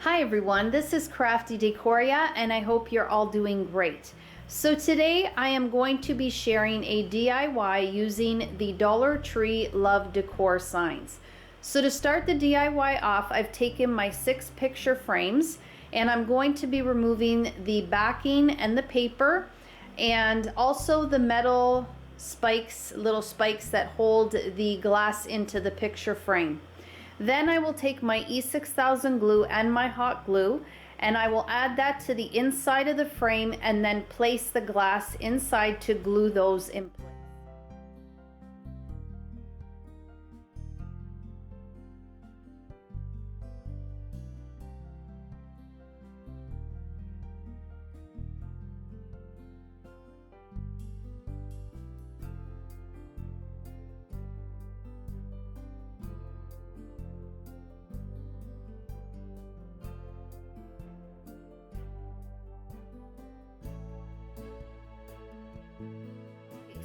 Hi everyone, this is Crafty Decoria and I hope you're all doing great. So today I am going to be sharing a DIY using the Dollar Tree Love Decor signs. So to start the DIY off, I've taken my 6 picture frames and I'm going to be removing the backing and the paper and also the metal spikes, little spikes that hold the glass into the picture frame. Then I will take my E6000 glue and my hot glue and I will add that to the inside of the frame and then place the glass inside to glue those in place.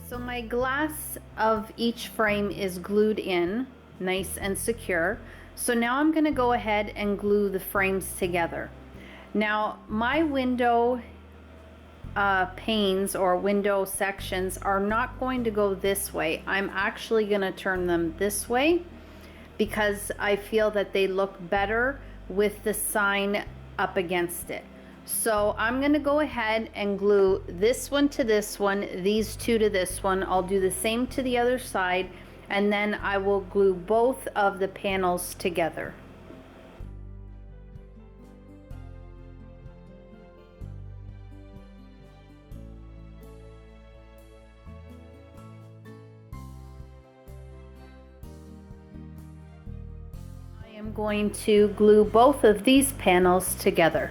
So my glass of each frame is glued in, nice and secure. So now I'm going to go ahead and glue the frames together. Now my window panes or window sections are not going to go this way. I'm actually going to turn them this way because I feel that they look better with the sign up against it. So I'm going to go ahead and glue this one to this one, these two to this one. I'll do the same to the other side, and then I will glue both of the panels together. I am going to glue both of these panels together.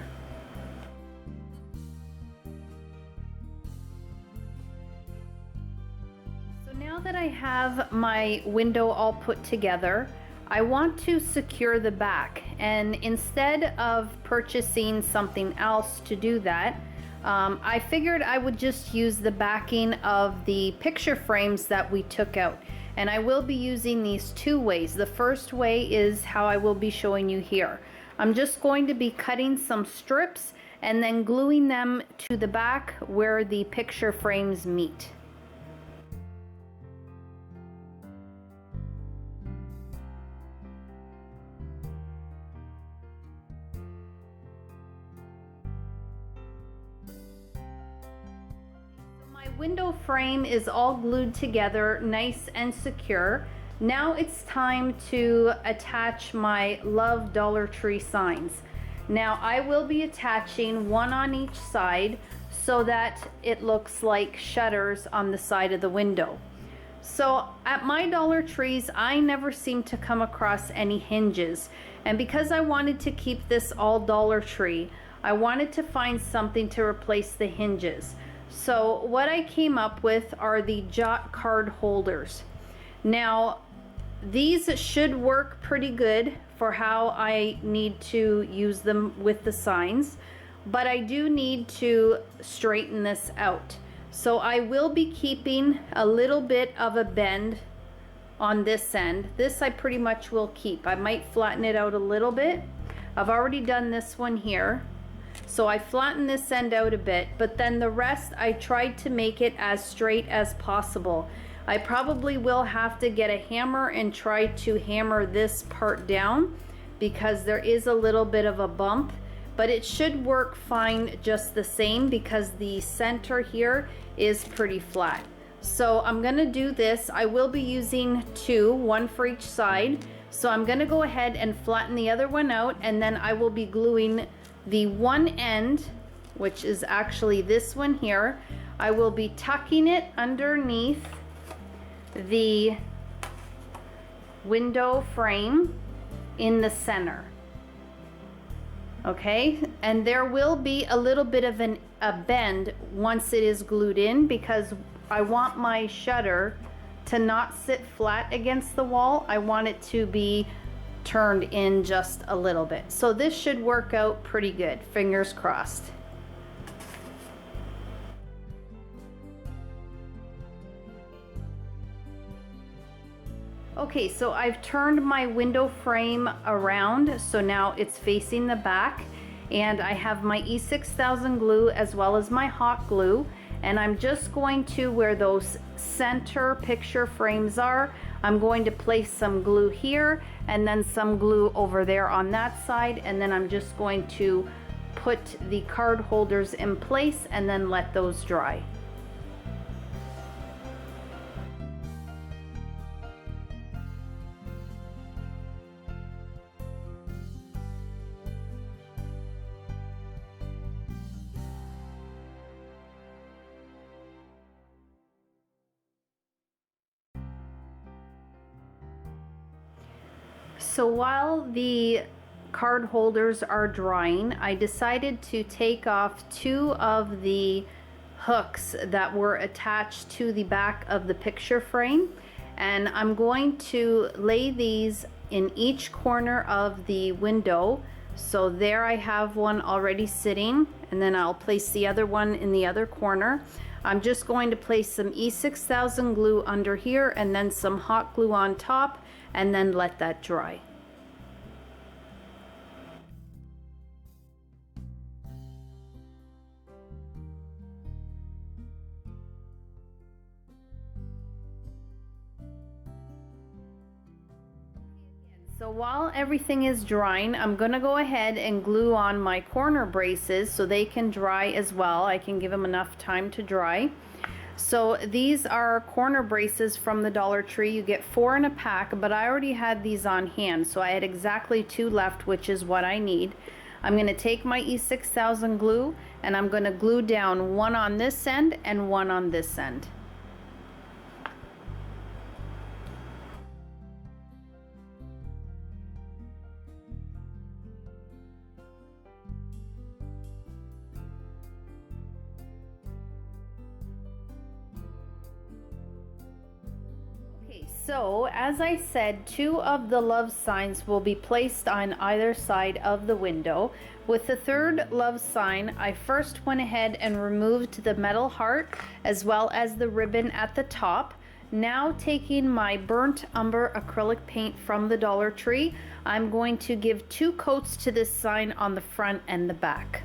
Now that I have my window all put together, I want to secure the back, and instead of purchasing something else to do that, I figured I would just use the backing of the picture frames that we took out. And I will be using these two ways. The first way is how I will be showing you here. I'm just going to be cutting some strips and then gluing them to the back where the picture frames meet. Window frame is all glued together nice and secure. Now it's time to attach my Love Dollar Tree signs. Now I will be attaching one on each side so that it looks like shutters on the side of the window. So at my Dollar Trees, I never seem to come across any hinges, and because I wanted to keep this all Dollar Tree, I wanted to find something to replace the hinges. So what I came up with are the jot card holders. Now these should work pretty good for how I need to use them with the signs, but I do need to straighten this out. So I will be keeping a little bit of a bend on this end. This I pretty much will keep. I might flatten it out a little bit. I've already done this one here. So I flattened this end out a bit, but then the rest I tried to make it as straight as possible. I probably will have to get a hammer and try to hammer this part down because there is a little bit of a bump, but it should work fine just the same because the center here is pretty flat. So I'm gonna do this. I will be using two, one for each side. So I'm gonna go ahead and flatten the other one out, and then I will be gluing the one end, which is actually this one here. I will be tucking it underneath the window frame in the center. Okay, and there will be a little bit of a bend once it is glued in because I want my shutter to not sit flat against the wall. I want it to be turned in just a little bit. So this should work out pretty good, fingers crossed. Okay, so I've turned my window frame around, so now it's facing the back, and I have my E6000 glue as well as my hot glue, and I'm just going to, where those center picture frames are, I'm going to place some glue here and then some glue over there on that side, and then I'm just going to put the card holders in place and then let those dry. So while the card holders are drying, I decided to take off 2 of the hooks that were attached to the back of the picture frame, and I'm going to lay these in each corner of the window. So there I have one already sitting, and then I'll place the other one in the other corner. I'm just going to place some E6000 glue under here and then some hot glue on top, and then let that dry. So while everything is drying, I'm gonna go ahead and glue on my corner braces so they can dry as well. I can give them enough time to dry. So these are corner braces from the Dollar Tree. You get 4 in a pack, but I already had these on hand, so I had exactly 2 left, which is what I need. I'm going to take my E6000 glue and I'm going to glue down 1 on this end and 1 on this end. So, as I said, 2 of the love signs will be placed on either side of the window. With the 3rd love sign, I first went ahead and removed the metal heart as well as the ribbon at the top. Now, taking my burnt umber acrylic paint from the Dollar Tree, I'm going to give 2 coats to this sign on the front and the back.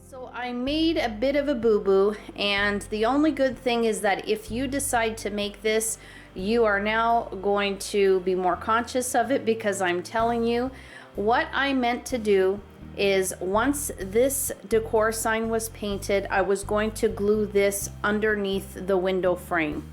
So I made a bit of a boo-boo, and the only good thing is that if you decide to make this, you are now going to be more conscious of it, because I'm telling you, what I meant to do is once this decor sign was painted, I was going to glue this underneath the window frame.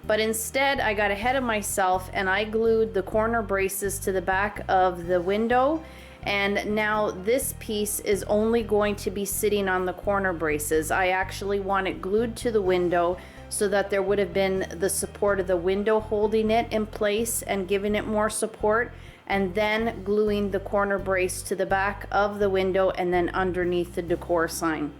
But instead, I got ahead of myself and I glued the corner braces to the back of the window, and now this piece is only going to be sitting on the corner braces. I actually want it glued to the window so that there would have been the support of the window holding it in place and giving it more support, and then gluing the corner brace to the back of the window and then underneath the decor sign.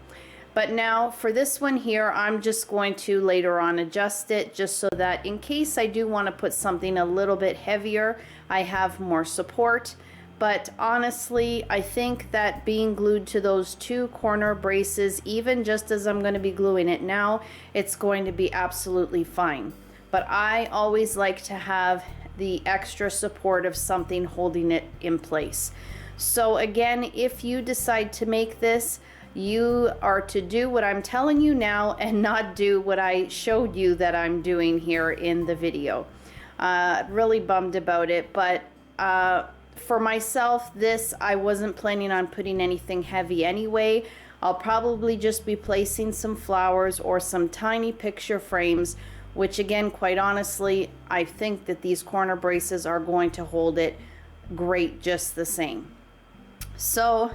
But now for this one here, I'm just going to later on adjust it, just so that in case I do want to put something a little bit heavier, I have more support. But honestly, I think that being glued to those 2 corner braces, even just as I'm going to be gluing it now, it's going to be absolutely fine. But I always like to have the extra support of something holding it in place. So again, if you decide to make this, you are to do what I'm telling you now and not do what I showed you that I'm doing here in the video. Really bummed about it, but for myself, this, I wasn't planning on putting anything heavy anyway. I'll probably just be placing some flowers or some tiny picture frames, which again, quite honestly, I think that these corner braces are going to hold it great just the same. So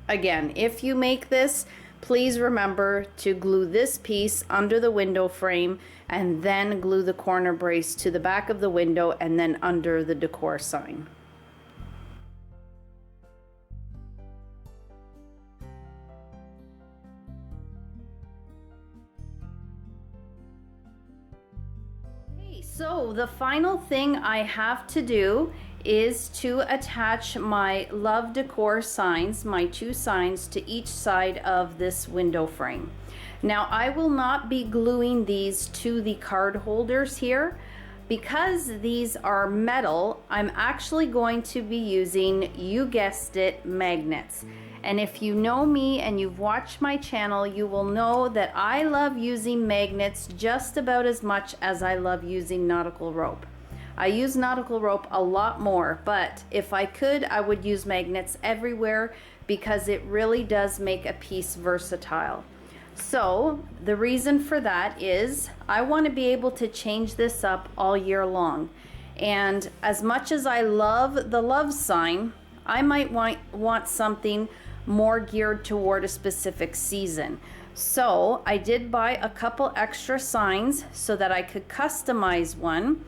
again, if you make this, please remember to glue this piece under the window frame and then glue the corner brace to the back of the window and then under the decor sign. So the final thing I have to do is to attach my Love Decor signs, my 2 signs, to each side of this window frame. Now I will not be gluing these to the card holders here. Because these are metal, I'm actually going to be using, you guessed it, magnets. And if you know me and you've watched my channel, you will know that I love using magnets just about as much as I love using nautical rope. I use nautical rope a lot more, but if I could, I would use magnets everywhere because it really does make a piece versatile. So the reason for that is I want to be able to change this up all year long. And as much as I love the love sign, I might want something more geared toward a specific season. So I did buy a couple extra signs so that I could customize one.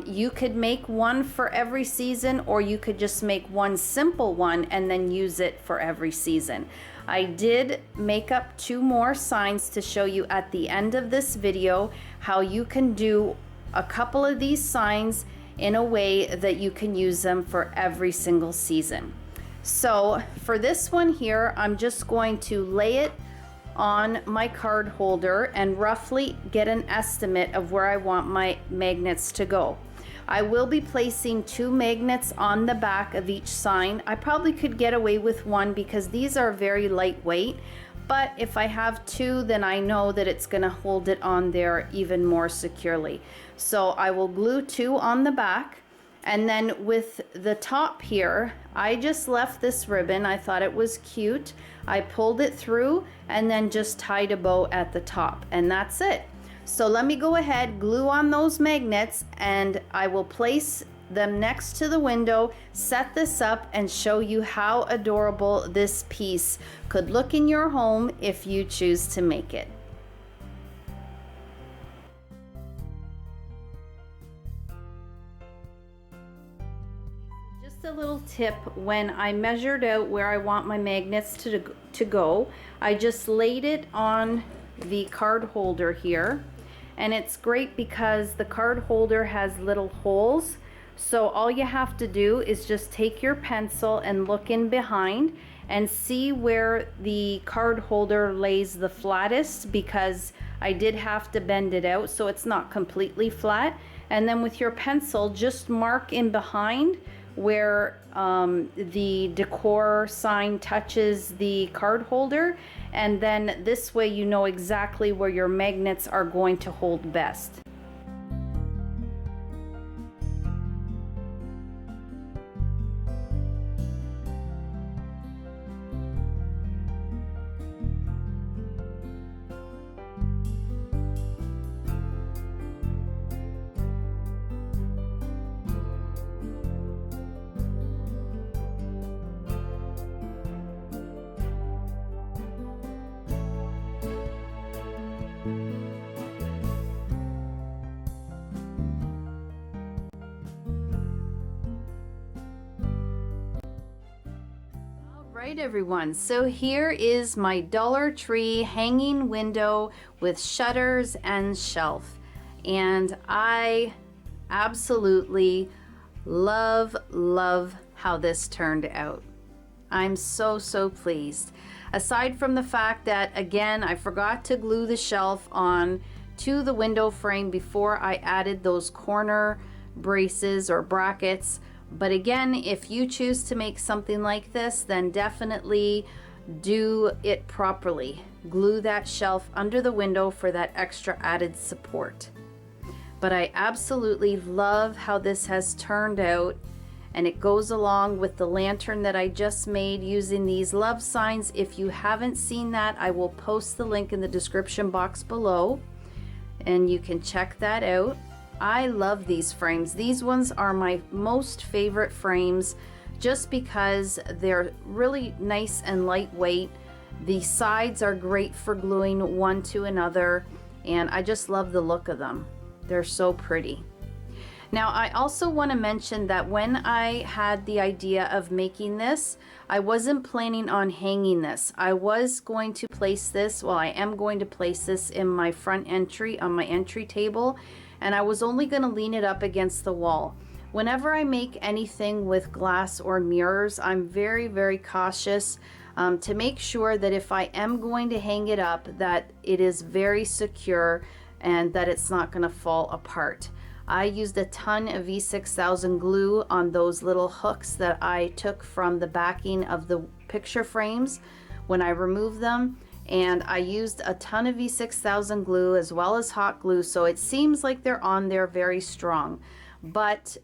You could make one for every season, or you could just make one simple one and then use it for every season. I did make up 2 more signs to show you at the end of this video how you can do a couple of these signs in a way that you can use them for every single season. So for this one here, I'm just going to lay it on my card holder and roughly get an estimate of where I want my magnets to go. I will be placing 2 magnets on the back of each sign. I probably could get away with 1 because these are very lightweight, but if I have 2, then I know that it's going to hold it on there even more securely. So I will glue 2 on the back. And then with the top here, I just left this ribbon. I thought it was cute. I pulled it through and then just tied a bow at the top, and that's it. So let me go ahead, glue on those magnets, and I will place them next to the window, set this up, and show you how adorable this piece could look in your home if you choose to make it. Just a little tip, when I measured out where I want my magnets to go, I just laid it on the card holder here. And it's great because the card holder has little holes. So all you have to do is just take your pencil and look in behind and see where the card holder lays the flattest, because I did have to bend it out so it's not completely flat. And then with your pencil, just mark in behind where the decor sign touches the card holder, and then this way you know exactly where your magnets are going to hold best. Right, everyone, so here is my Dollar Tree hanging window with shutters and shelf, and I absolutely love how this turned out. I'm so pleased. Aside from the fact that, again, I forgot to glue the shelf on to the window frame before I added those corner braces or brackets. But again, if you choose to make something like this, then definitely do it properly. Glue that shelf under the window for that extra added support. But I absolutely love how this has turned out, and it goes along with the lantern that I just made using these love signs. If you haven't seen that, I will post the link in the description box below, and you can check that out. I love these frames. These ones are my most favorite frames just because they're really nice and lightweight. The sides are great for gluing one to another, and I just love the look of them. They're so pretty. Now, I also want to mention that when I had the idea of making this, I wasn't planning on hanging this. I was going to place this, well, I am going to place this in my front entry, on my entry table, and I was only going to lean it up against the wall. Whenever I make anything with glass or mirrors, I'm very, very cautious to make sure that if I am going to hang it up, that it is very secure and that it's not going to fall apart. I used a ton of V6000 glue on those little hooks that I took from the backing of the picture frames when I removed them, and I used a ton of V6000 glue as well as hot glue, so it seems like they're on there very strong. But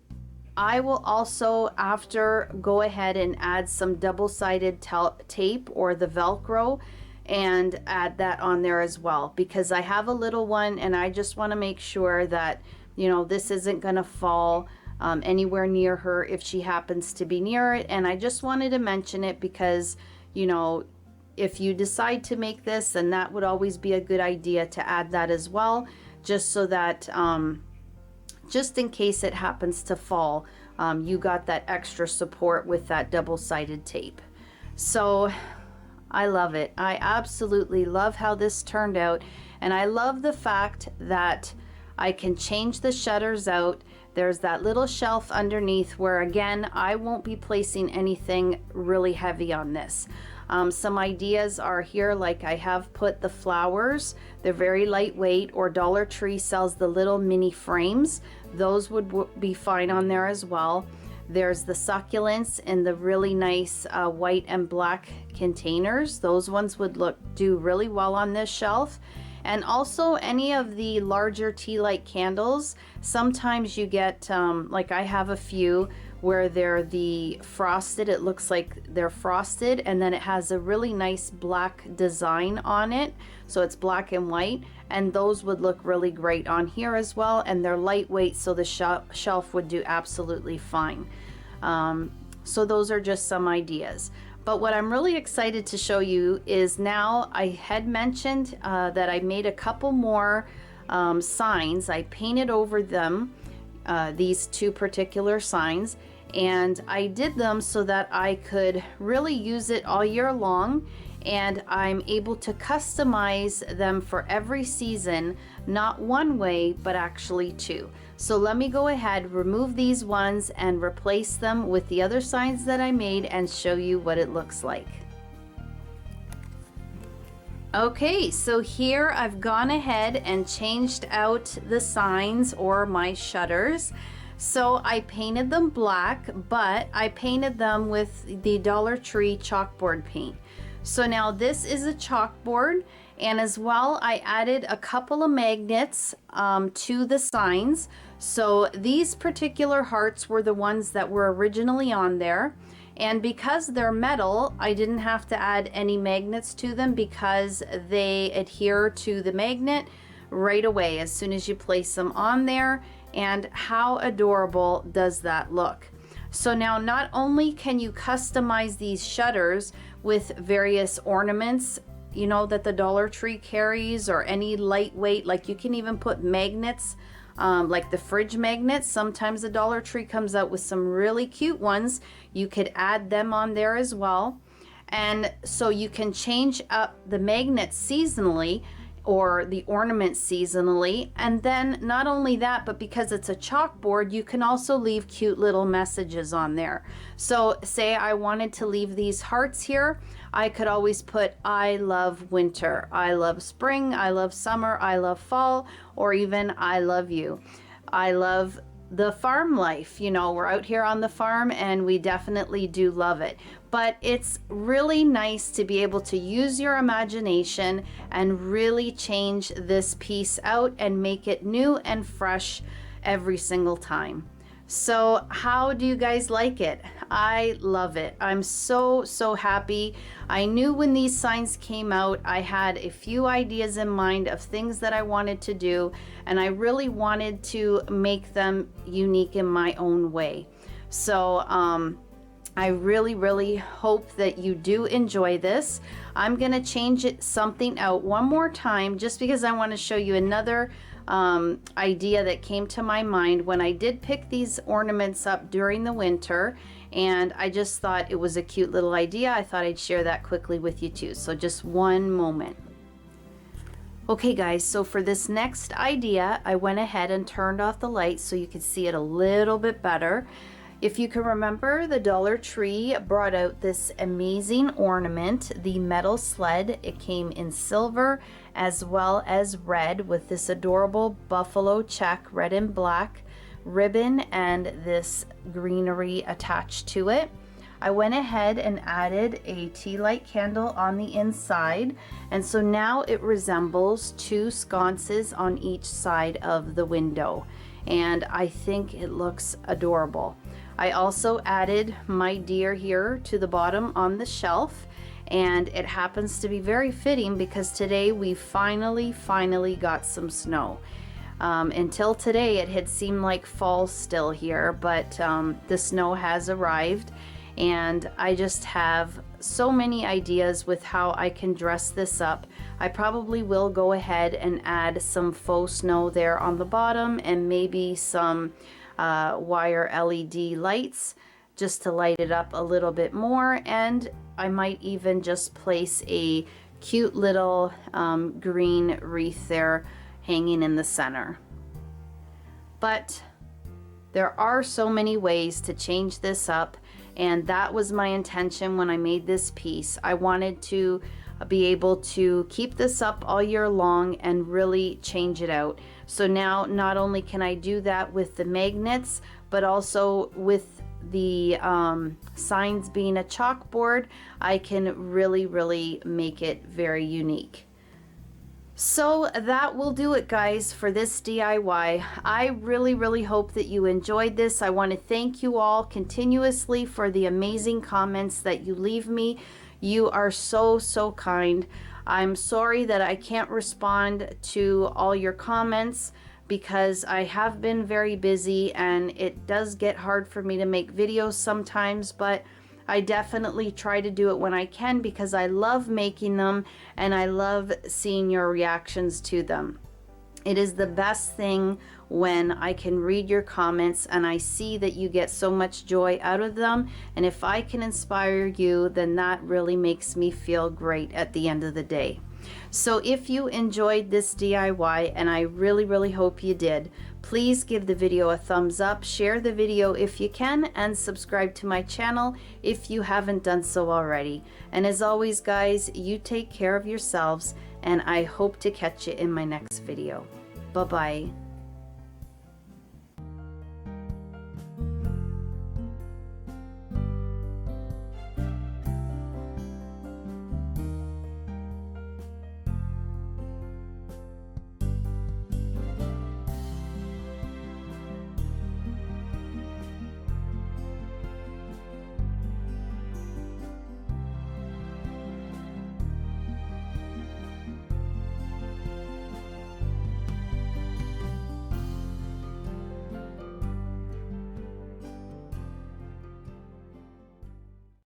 I will also, after, go ahead and add some double-sided tape or the Velcro and add that on there as well, because I have a little one and I just want to make sure that, you know, this isn't going to fall anywhere near her if she happens to be near it. And I just wanted to mention it because, you know, if you decide to make this, then that would always be a good idea to add that as well, just so that just in case it happens to fall, you got that extra support with that double-sided tape. So I love it. I absolutely love how this turned out, and I love the fact that I can change the shutters out. There's that little shelf underneath where, again, I won't be placing anything really heavy on this. Some ideas are here, like I have put the flowers. They're very lightweight, or Dollar Tree sells the little mini frames. Those would be fine on there as well. There's the succulents in the really nice white and black containers. Those ones would do really well on this shelf. And also any of the larger tea light candles. Sometimes you get, like I have a few where they're the frosted, it looks like they're frosted, and then it has a really nice black design on it. So it's black and white, and those would look really great on here as well. And they're lightweight, so the shelf would do absolutely fine. So those are just some ideas. But what I'm really excited to show you is, now I had mentioned that I made a couple more signs. I painted over them, these two particular signs, and I did them so that I could really use it all year long, and I'm able to customize them for every season, not one way, but actually two. So let me go ahead, remove these ones and replace them with the other signs that I made and show you what it looks like. Okay, so here I've gone ahead and changed out the signs or my shutters. So I painted them black, but I painted them with the Dollar Tree chalkboard paint. So now this is a chalkboard, and as well I added a couple of magnets to the signs. So these particular hearts were the ones that were originally on there, and because they're metal, I didn't have to add any magnets to them because they adhere to the magnet right away as soon as you place them on there. And how adorable does that look? So now not only can you customize these shutters with various ornaments, you know, that the Dollar Tree carries, or any lightweight, like you can even put magnets, like the fridge magnets. Sometimes the Dollar Tree comes out with some really cute ones. You could add them on there as well. And so you can change up the magnets seasonally, or the ornaments seasonally. And then not only that, but because it's a chalkboard, you can also leave cute little messages on there. So say I wanted to leave these hearts here, I could always put I love winter, I love spring, I love summer, I love fall, or even I love you. I love the farm life. You know, we're out here on the farm and we definitely do love it. But it's really nice to be able to use your imagination and really change this piece out and make it new and fresh every single time. So how do you guys like it? I love it. I'm so happy. I knew when these signs came out, I had a few ideas in mind of things that I wanted to do, and I really wanted to make them unique in my own way. So I really hope that you do enjoy this. I'm gonna change something out one more time just because I want to show you another idea that came to my mind when I did pick these ornaments up during the winter, and I just thought it was a cute little idea. I thought I'd share that quickly with you too. So just one moment. Okay guys, so for this next idea, I went ahead and turned off the light so you could see it a little bit better. If you can remember, the Dollar Tree brought out this amazing ornament, the metal sled. It came in silver as well as red with this adorable buffalo check, red and black ribbon, and this greenery attached to it. I went ahead and added a tea light candle on the inside, and so now it resembles two sconces on each side of the window, and I think it looks adorable. I also added my deer here to the bottom on the shelf, and it happens to be very fitting because today we finally got some snow. Until today it had seemed like fall still here, but the snow has arrived, and I just have so many ideas with how I can dress this up. I probably will go ahead and add some faux snow there on the bottom and maybe some wire LED lights just to light it up a little bit more, and I might even just place a cute little green wreath there hanging in the center. But there are so many ways to change this up, and that was my intention when I made this piece. I wanted to be able to keep this up all year long and really change it out. So now not only can I do that with the magnets, but also with the signs being a chalkboard, I can really make it very unique. So that will do it, guys, for this DIY. I really hope that you enjoyed this. I want to thank you all continuously for the amazing comments that you leave me. You are so kind. I'm sorry that I can't respond to all your comments because I have been very busy and it does get hard for me to make videos sometimes, but I definitely try to do it when I can because I love making them and I love seeing your reactions to them. It is the best thing when I can read your comments and I see that you get so much joy out of them, and if I can inspire you, then that really makes me feel great at the end of the day. So if you enjoyed this DIY, and I really hope you did, please give the video a thumbs up, share the video if you can, and subscribe to my channel if you haven't done so already. And as always, guys, you take care of yourselves, and I hope to catch you in my next video. Bye-bye.